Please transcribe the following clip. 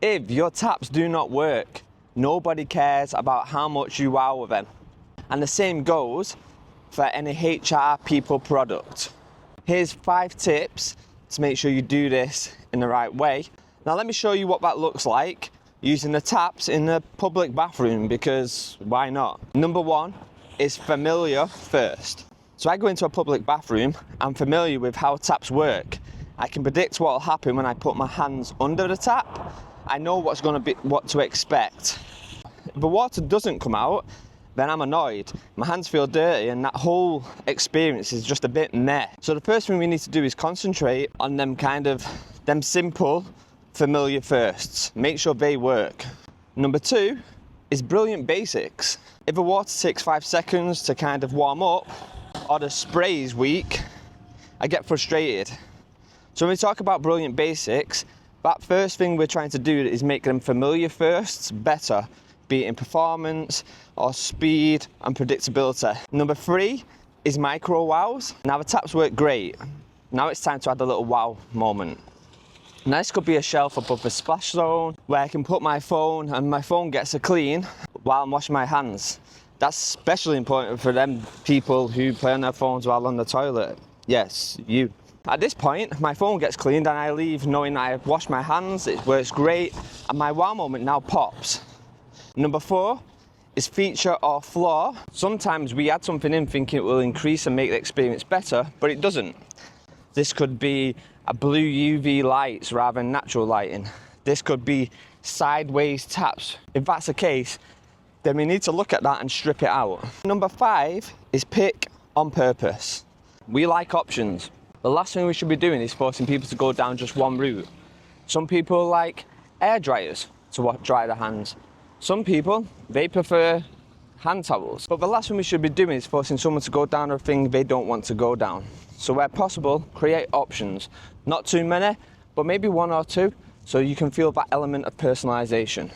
If your taps do not work, nobody cares about how much you wow with them. And the same goes for any HR people product. Here's 5 tips to make sure you do this in the right way. Now let me show you what that looks like using the taps in a public bathroom, because why not? Number 1 is familiar first. So I go into a public bathroom, I'm familiar with how taps work. I can predict what will happen when I put my hands under the tap. I know what to expect. If the water doesn't come out, then I'm annoyed. My hands feel dirty and that whole experience is just a bit meh. So the first thing we need to do is concentrate on them simple, familiar firsts. Make sure they work. Number 2 is brilliant basics. If the water takes 5 seconds to kind of warm up, or the spray is weak, I get frustrated. So when we talk about brilliant basics, that first thing we're trying to do is make them familiar firsts better, be it in performance or speed and predictability. Number 3 is micro wows. Now the taps work great. Now it's time to add a little wow moment. Now this could be a shelf above the splash zone where I can put my phone and my phone gets a clean while I'm washing my hands. That's especially important for them people who play on their phones while on the toilet. Yes, you. At this point, my phone gets cleaned and I leave knowing I've washed my hands, it works great, and my wow moment now pops. Number 4 is feature or flaw. Sometimes we add something in thinking it will increase and make the experience better, but it doesn't. This could be a blue UV lights rather than natural lighting. This could be sideways taps. If that's the case, then we need to look at that and strip it out. Number 5 is pick on purpose. We like options. The last thing we should be doing is forcing people to go down just one route. Some people like air dryers to dry their hands. Some people, they prefer hand towels. But the last thing we should be doing is forcing someone to go down a thing they don't want to go down. So where possible, create options. Not too many, but maybe 1 or 2, so you can feel that element of personalization.